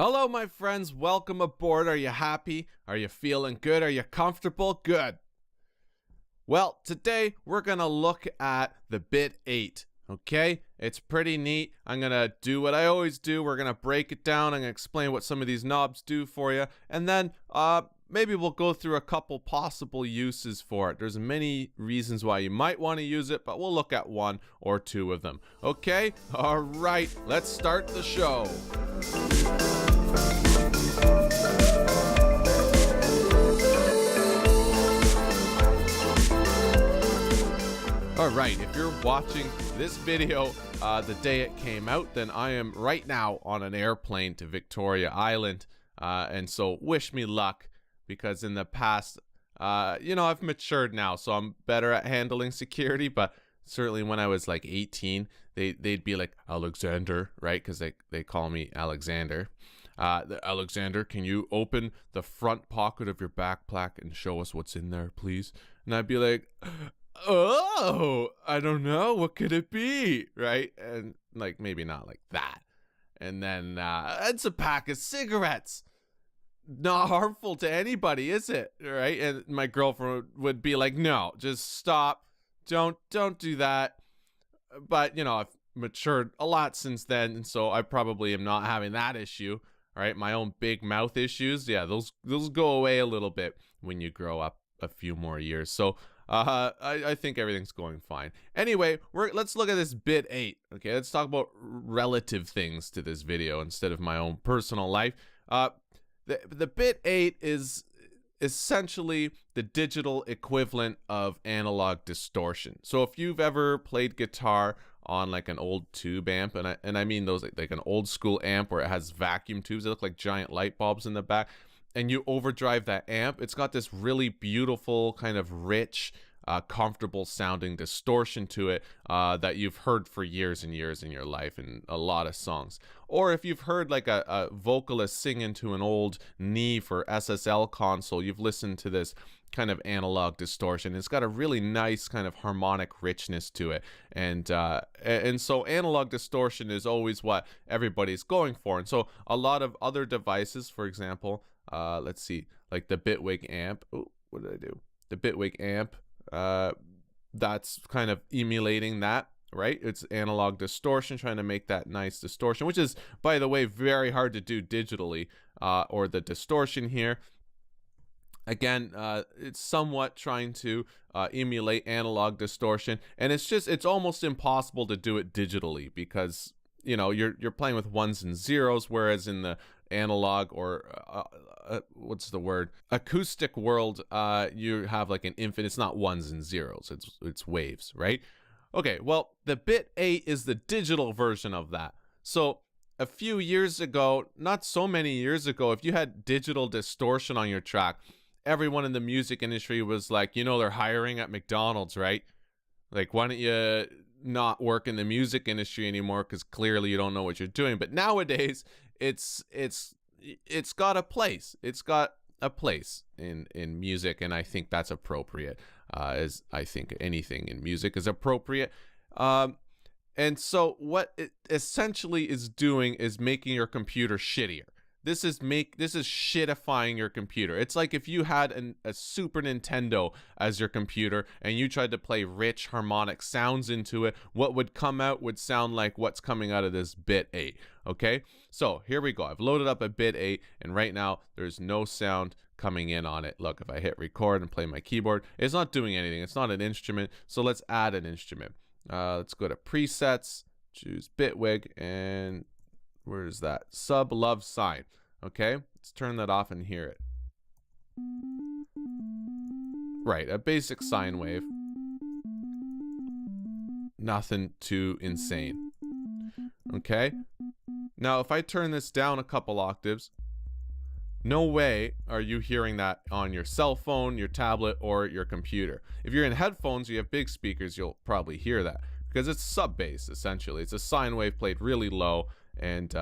Hello, my friends. Welcome aboard. Are you happy? Are you feeling good? Are you comfortable? Good. Well, today we're going to look at the Bit-8, okay? It's pretty neat. I'm going to do what I always do. We're going to break it down. I'm going to explain what some of these knobs do for you. And then maybe we'll go through a couple possible uses for it. There's many reasons why you might want to use it, but we'll look at one or two of them. Okay? All right. Let's start the show. Alright, if you're watching this video the day it came out, then I am right now on an airplane to Victoria Island, and so wish me luck, because in the past, I've matured now, so I'm better at handling security, but certainly when I was like 18, they'd be like, Alexander, right, because they call me Alexander. Alexander, can you open the front pocket of your backpack and show us what's in there, please? And I'd be like, oh, I don't know, what could it be, right? And like, maybe not like that. And then it's a pack of cigarettes. Not harmful to anybody, is it? Right? And my girlfriend would be like, no, just stop, don't do that. But I've matured a lot since then, and so I probably am not having that issue. Right? My own big mouth issues, yeah, those go away a little bit when you grow up a few more years. So I think everything's going fine. Anyway, let's look at this Bit-8. Okay, let's talk about relative things to this video instead of my own personal life. The Bit-8 is essentially the digital equivalent of analog distortion. So if you've ever played guitar on like an old tube amp, and I mean those like an old school amp where it has vacuum tubes that look like giant light bulbs in the back, and you overdrive that amp, it's got this really beautiful kind of rich, comfortable sounding distortion to it that you've heard for years and years in your life in a lot of songs. Or if you've heard like a vocalist sing into an old Neve or SSL console, you've listened to this kind of analog distortion. It's got a really nice kind of harmonic richness to it, and so analog distortion is always what everybody's going for. And so a lot of other devices, for example, let's see, like the Bitwig amp. Oh, what did I do? The Bitwig amp. That's kind of emulating that, right? It's analog distortion, trying to make that nice distortion, which is, by the way, very hard to do digitally, or the distortion here. Again, it's somewhat trying to emulate analog distortion, and it's almost impossible to do it digitally because you're playing with ones and zeros, whereas in the analog or what's the word, acoustic world, you have like an infinite. It's not ones and zeros, it's waves, right? Okay, well, the Bit-8 is the digital version of that. So a few years ago, not so many years ago, if you had digital distortion on your track, everyone in the music industry was like, they're hiring at McDonald's, right? Like, why don't you not work in the music industry anymore, because clearly you don't know what you're doing. But nowadays it's got a place. It's got a place in music, and I think that's appropriate, as I think anything in music is appropriate. And so what it essentially is doing is making your computer shittier. This is shitifying your computer. It's like if you had a Super Nintendo as your computer and you tried to play rich harmonic sounds into it, what would come out would sound like what's coming out of this Bit-8. Okay, so here we go. I've loaded up a Bit-8, and right now there's no sound coming in on it. Look, if I hit record and play my keyboard, it's not doing anything. It's not an instrument. So let's add an instrument. Let's go to presets, choose Bitwig, and where is that? Sub love sign. Okay, let's turn that off and hear it. Right, a basic sine wave. Nothing too insane. Okay, now if I turn this down a couple octaves, no way are you hearing that on your cell phone, your tablet, or your computer. If you're in headphones, you have big speakers, you'll probably hear that, because it's sub bass essentially. It's a sine wave played really low, and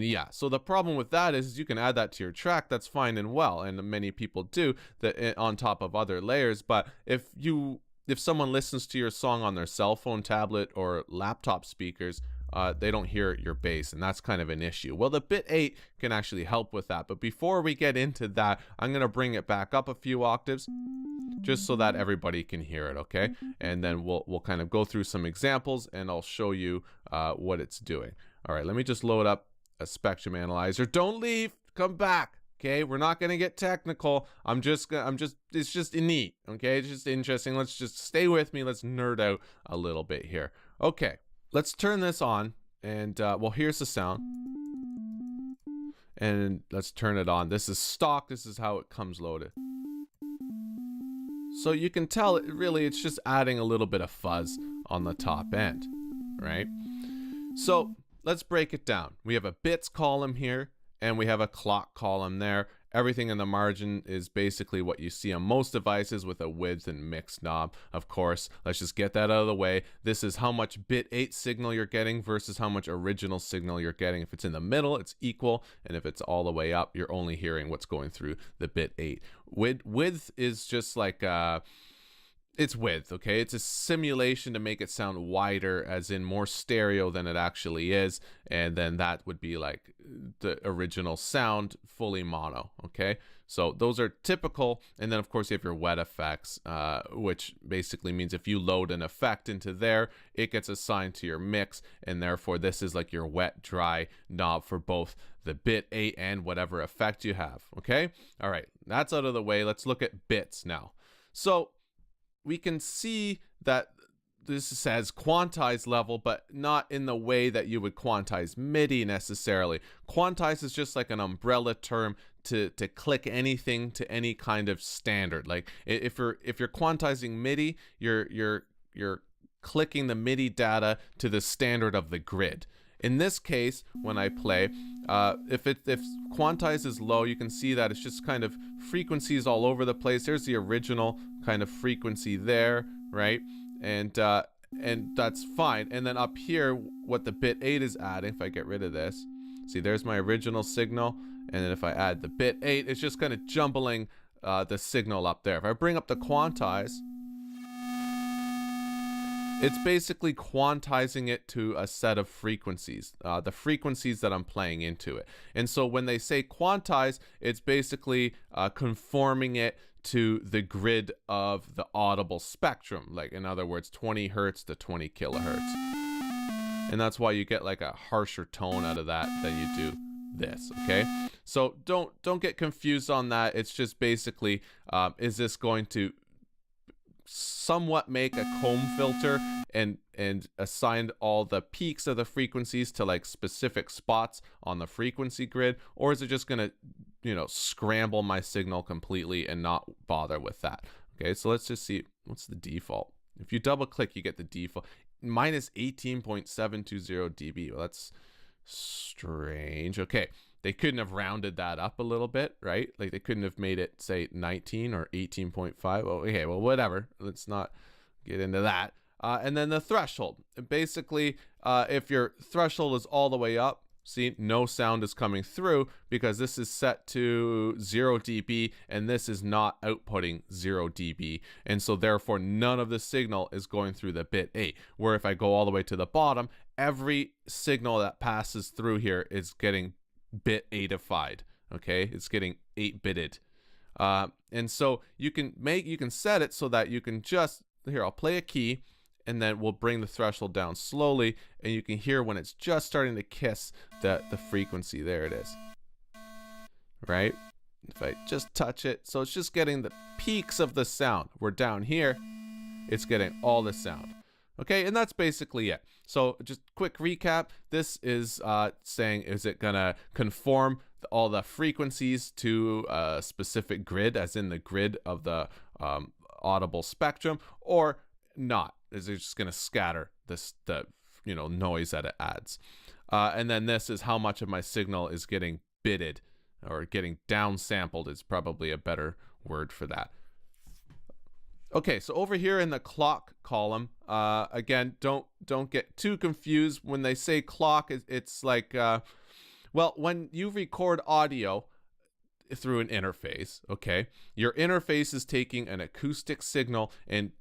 yeah, so the problem with that is you can add that to your track. That's fine and well, and many people do that on top of other layers. But if someone listens to your song on their cell phone, tablet, or laptop speakers, they don't hear your bass, and that's kind of an issue. Well, the Bit-8 can actually help with that, but before we get into that, I'm going to bring it back up a few octaves just so that everybody can hear it, okay? And then we'll kind of go through some examples, and I'll show you what it's doing. All right, let me just load up a spectrum analyzer. Don't leave, come back. Okay, we're not gonna get technical. It's just neat. Okay, it's just interesting. Let's just stay with me. Let's nerd out a little bit here. Okay, let's turn this on, and well, here's the sound. And let's turn it on. This is stock. This is how it comes loaded. So you can tell it's just adding a little bit of fuzz on the top end, right? So let's break it down. We have a bits column here, and we have a clock column there. Everything in the margin is basically what you see on most devices with a width and mix knob. Of course, let's just get that out of the way. This is how much Bit-8 signal you're getting versus how much original signal you're getting. If it's in the middle, it's equal, and if it's all the way up, you're only hearing what's going through the Bit-8. Width is just like it's width, okay? It's a simulation to make it sound wider, as in more stereo than it actually is, and then that would be like the original sound, fully mono, okay? So those are typical, and then of course you have your wet effects, which basically means if you load an effect into there, it gets assigned to your mix, and therefore this is like your wet, dry knob for both the Bit-8 and whatever effect you have, okay? All right, that's out of the way. Let's look at bits now. So we can see that this says quantized level, but not in the way that you would quantize MIDI necessarily. Quantized is just like an umbrella term to click anything to any kind of standard. Like if you're quantizing MIDI, you're clicking the MIDI data to the standard of the grid. In this case, when I play, if quantized is low, you can see that it's just kind of frequencies all over the place. There's the original kind of frequency there, right? And that's fine. And then up here, what the Bit-8 is adding, if I get rid of this, see, there's my original signal. And then if I add the Bit-8, it's just kind of jumbling the signal up there. If I bring up the quantize, it's basically quantizing it to a set of frequencies, the frequencies that I'm playing into it. And so when they say quantize, it's basically conforming it to the grid of the audible spectrum. Like, in other words, 20 hertz to 20 kilohertz. And that's why you get like a harsher tone out of that than you do this, okay? So don't get confused on that. It's just basically, is this going to somewhat make a comb filter and assign all the peaks of the frequencies to like specific spots on the frequency grid, or is it just gonna, scramble my signal completely and not bother with that? Okay, so let's just see what's the default. If you double click, you get the default minus 18.720 dB. Well, that's strange. Okay, they couldn't have rounded that up a little bit, right? Like they couldn't have made it say 19 or 18.5. Well, okay, well, whatever. Let's not get into that. And then the threshold. Basically, if your threshold is all the way up, see, no sound is coming through because this is set to 0 dB and this is not outputting 0 dB. And so therefore none of the signal is going through the Bit-8. Where if I go all the way to the bottom, every signal that passes through here is getting Bit-8ified. Okay, it's getting 8-bitted. And so you can set it so that you can just, here, I'll play a key, and then we'll bring the threshold down slowly, and you can hear when it's just starting to kiss the frequency. There it is, right? If I just touch it, so it's just getting the peaks of the sound. We're down here, it's getting all the sound. Okay, and that's basically it. So just quick recap, this is saying, is it gonna conform all the frequencies to a specific grid, as in the grid of the audible spectrum, or not? Is it just gonna scatter the noise that it adds? And then this is how much of my signal is getting bitted, or getting downsampled is probably a better word for that. Okay, so over here in the clock column, again, don't get too confused. When they say clock, it's like, well, when you record audio through an interface, okay, your interface is taking an acoustic signal and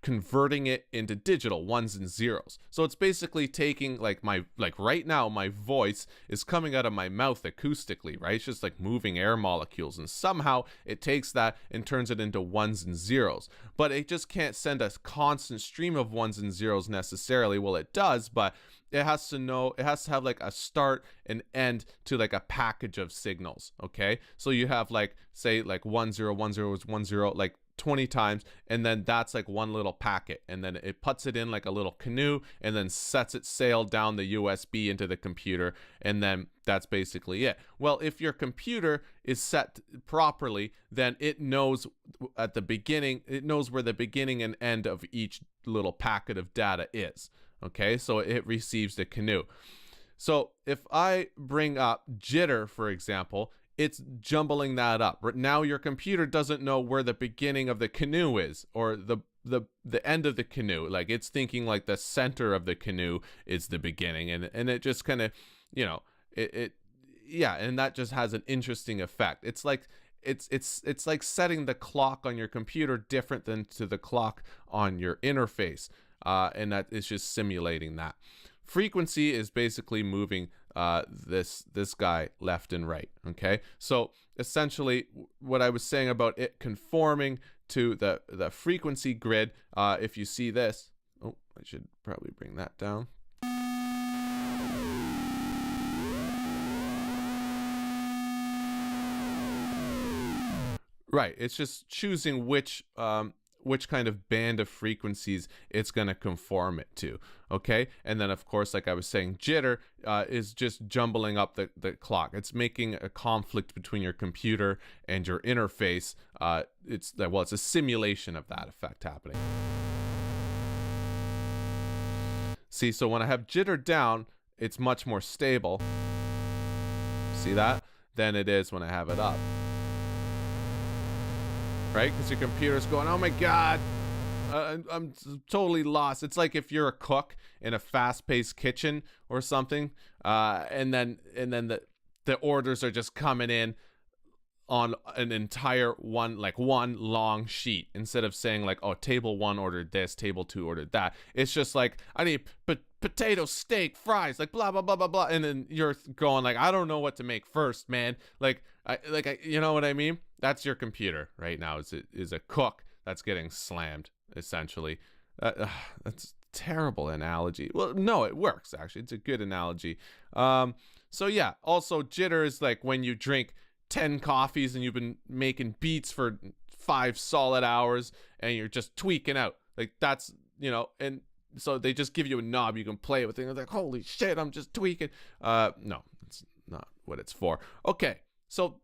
converting it into digital ones and zeros. So it's basically taking like right now my voice is coming out of my mouth acoustically, right? It's just like moving air molecules, and somehow it takes that and turns it into ones and zeros. But it just can't send a constant stream of ones and zeros necessarily. Well, it does, but it has to have like a start and end to like a package of signals. Okay, so you have like, say like 10 10 is 10 like 20 times, and then that's like one little packet, and then it puts it in like a little canoe and then sets it sail down the USB into the computer, and then that's basically it. Well, if your computer is set properly, then it knows at the beginning, it knows where the beginning and end of each little packet of data is. Okay, so it receives the canoe. So if I bring up jitter, for example, it's jumbling that up. Now your computer doesn't know where the beginning of the canoe is, or the end of the canoe. Like, it's thinking like the center of the canoe is the beginning, and it just kind of, you know, yeah, and that just has an interesting effect. It's like it's like setting the clock on your computer different than to the clock on your interface, and that is just simulating that. Frequency is basically moving this guy left and right. Okay, so essentially what I was saying about it conforming to the frequency grid, if you see this, oh, I should probably bring that down. Right, it's just choosing which kind of band of frequencies it's going to conform it to. Okay, and then of course, like I was saying, jitter is just jumbling up the clock. It's making a conflict between your computer and your interface. It's a simulation of that effect happening. See, so when I have jitter down, it's much more stable. See that? Than it is when I have it up. Right? Because your computer's going, oh my God, I'm totally lost. It's like if you're a cook in a fast-paced kitchen or something, and then the orders are just coming in on an entire one long sheet, instead of saying like, oh, table 1 ordered this, table 2 ordered that. It's just like, I need potato, steak, fries, like blah blah blah blah blah, and then you're going like, I don't know what to make first, man. Like you know what I mean? That's your computer right now. Is a cook that's getting slammed, essentially. That's a terrible analogy. Well, no, it works actually. It's a good analogy. So yeah. Also, jitter is like when you drink 10 coffees and you've been making beats for 5 solid hours and you're just tweaking out. Like, that's, you know, and so they just give you a knob you can play with, and they're like, holy shit, I'm just tweaking. No, it's not what it's for. Okay, so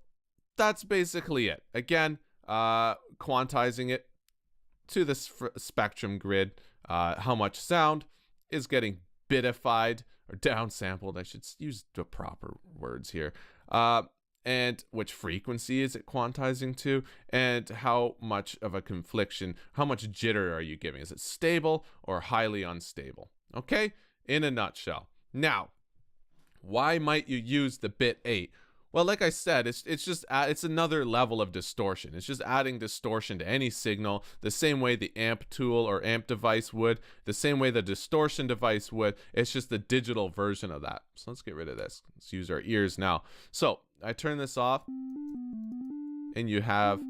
that's basically it. Again, quantizing it to the spectrum grid, how much sound is getting bitified or downsampled. I should use the proper words here. And which frequency is it quantizing to, and how much of a confliction, how much jitter are you giving? Is it stable or highly unstable? Okay, in a nutshell. Now, why might you use the Bit-8? Well, like I said, it's another level of distortion. It's just adding distortion to any signal, the same way the amp tool or amp device would, the same way the distortion device would. It's just the digital version of that. So let's get rid of this. Let's use our ears now. So I turn this off, and you have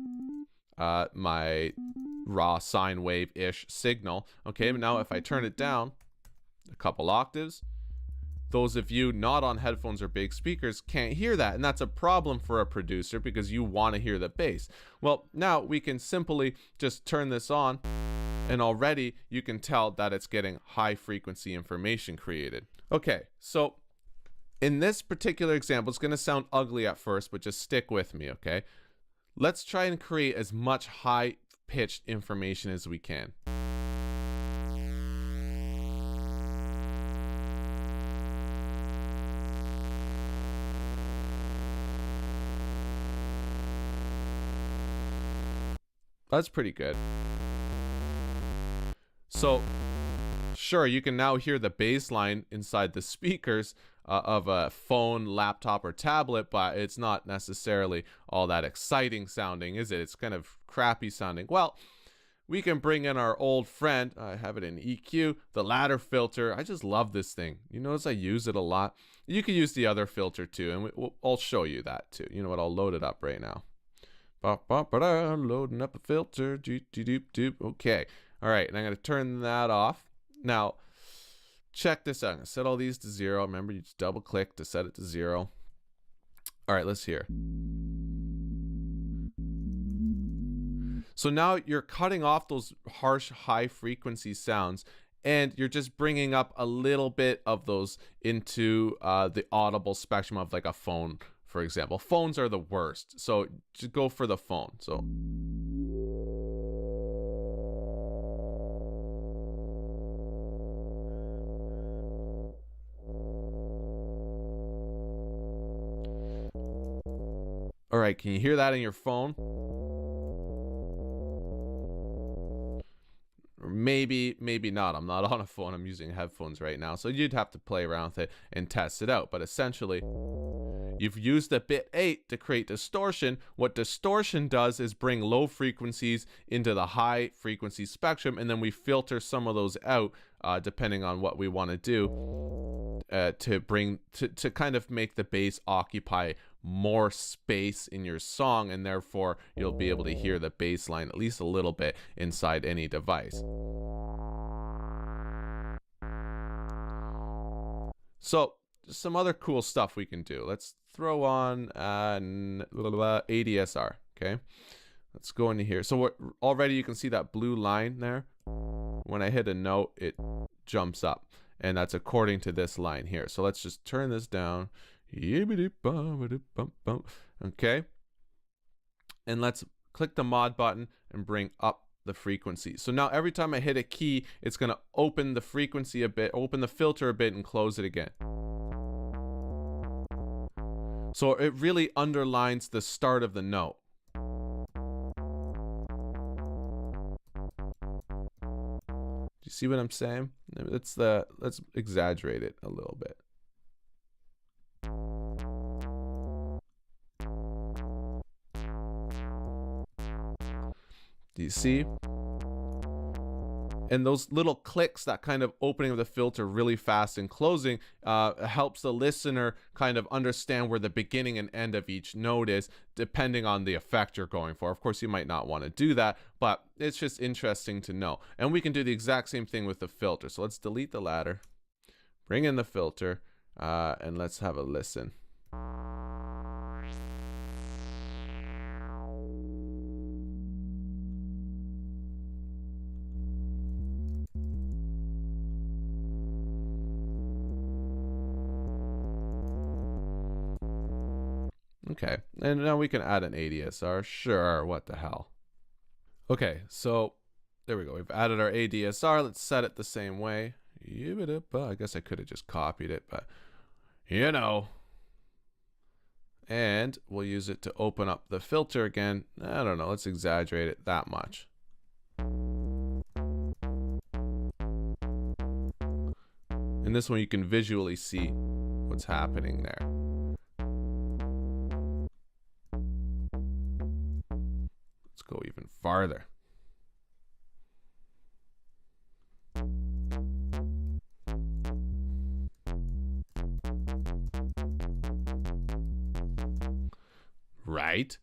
my raw sine wave-ish signal. Okay, but now if I turn it down a couple octaves, those of you not on headphones or big speakers can't hear that, and that's a problem for a producer because you want to hear the bass. Well, now we can simply just turn this on, and already you can tell that it's getting high frequency information created. Okay, so in this particular example, it's going to sound ugly at first, but just stick with me, okay? Let's try and create as much high-pitched information as we can. That's pretty good. So, sure, you can now hear the bass line inside the speakers of a phone, laptop, or tablet, but it's not necessarily all that exciting sounding, is it? It's kind of crappy sounding. Well, we can bring in our old friend. I have it in EQ, the ladder filter. I just love this thing. You notice I use it a lot. You can use the other filter too, and I'll show you that too. You know what? I'll load it up right now. Loading up a filter. Okay. All right, and I'm going to turn that off. Now, check this out. I'm going to set all these to 0. Remember, you just double click to set it to 0. All right, let's hear. So now you're cutting off those harsh high frequency sounds, and you're just bringing up a little bit of those into the audible spectrum of like a phone, for example. Phones are the worst, so just go for the phone. So all right, can you hear that in your phone? Or maybe not. I'm not on a phone. I'm using headphones right now. So you'd have to play around with it and test it out. But essentially, you've used the Bit-8 to create distortion. What distortion does is bring low frequencies into the high frequency spectrum, and then we filter some of those out depending on what we want to do to kind of make the bass occupy more space in your song, and therefore you'll be able to hear the bass line at least a little bit inside any device. So some other cool stuff we can do. Let's throw on ADSR. Okay, let's go into here. So already you can see that blue line there. When I hit a note, it jumps up, and that's according to this line here. So let's just turn this down. Okay, and let's click the mod button and bring up the frequency. So now every time I hit a key, it's going to open the frequency a bit, open the filter a bit, and close it again. So it really underlines the start of the note. Do you see what I'm saying? Let's exaggerate it a little bit. Do you see? And those little clicks, that kind of opening of the filter really fast and closing, helps the listener kind of understand where the beginning and end of each note is, depending on the effect you're going for. Of course, you might not want to do that, but it's just interesting to know. And we can do the exact same thing with the filter. So let's delete the ladder, bring in the filter, and let's have a listen. Okay, and now we can add an ADSR. Sure, what the hell. Okay, so there we go. We've added our ADSR. Let's set it the same way. I guess I could have just copied it, but you know. And we'll use it to open up the filter again. I don't know, let's exaggerate it that much. And this one you can visually see what's happening there. Let's go even farther. Right.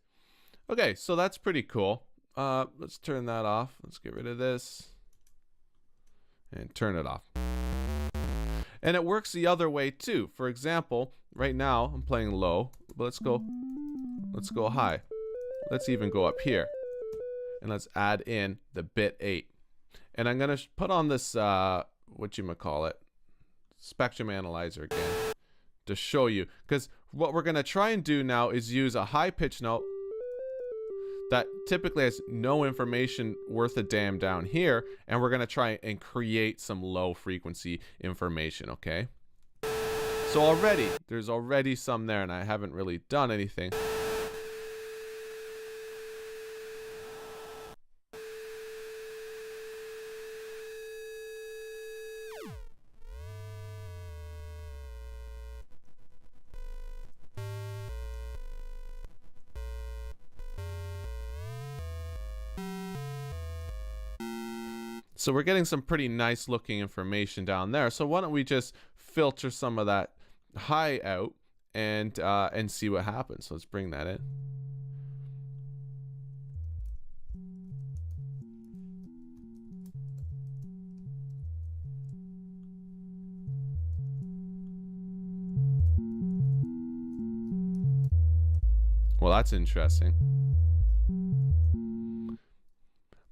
Okay, so that's pretty cool. Let's turn that off. Let's get rid of this and turn it off. And it works the other way too. For example, right now I'm playing low, but let's go high. Let's even go up here, and let's add in the Bit-8. And I'm gonna put on this whatchamacallit, spectrum analyzer again to show you, because what we're gonna try and do now is use a high pitch note that typically has no information worth a damn down here, and we're gonna try and create some low frequency information. Okay, so there's already some there, and I haven't really done anything. So we're getting some pretty nice looking information down there. So why don't we just filter some of that high out and see what happens. So let's bring that in. Well, that's interesting.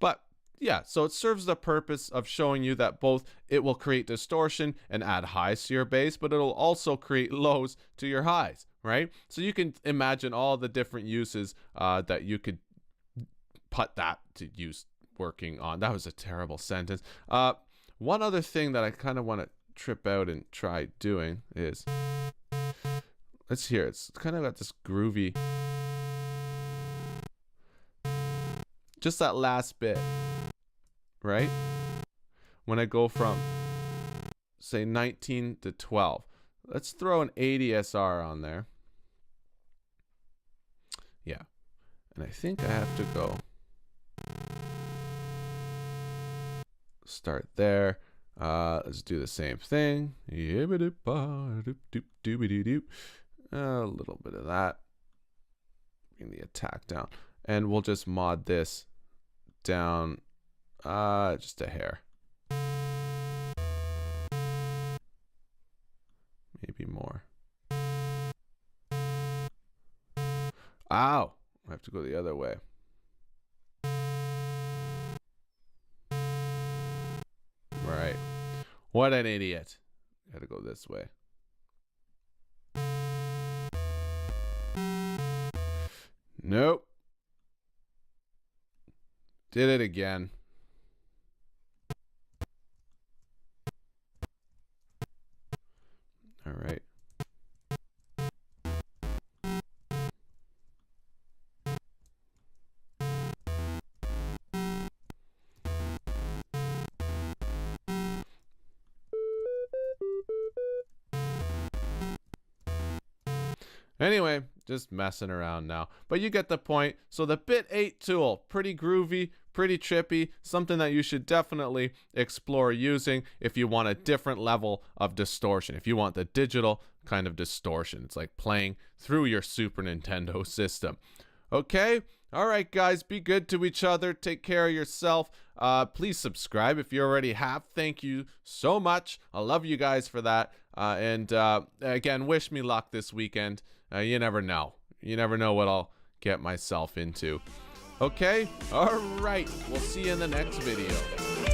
But yeah, so it serves the purpose of showing you that both it will create distortion and add highs to your bass, but it'll also create lows to your highs, right? So you can imagine all the different uses that you could put that to use working on. That was a terrible sentence. One other thing that I kind of want to trip out and try doing is, let's hear it. It's kind of got this groovy, just that last bit, right? When I go from, say, 19 to 12. Let's throw an 80 SR on there. Yeah. And I think I have to go start there. Let's do the same thing. A little bit of that. Bring the attack down. And we'll just mod this down just a hair. Maybe more. Ow! I have to go the other way. Right. What an idiot. Gotta go this way. Nope. Did it again. All right. Anyway, just messing around now. But you get the point. So the Bit-8 tool, pretty groovy, pretty trippy, something that you should definitely explore using if you want a different level of distortion. If you want the digital kind of distortion. It's like playing through your Super Nintendo system. Okay? All right, guys, be good to each other. Take care of yourself. Please subscribe if you already have. Thank you so much. I love you guys for that. Again, wish me luck this weekend. You never know. You never know what I'll get myself into. Okay? All right. We'll see you in the next video.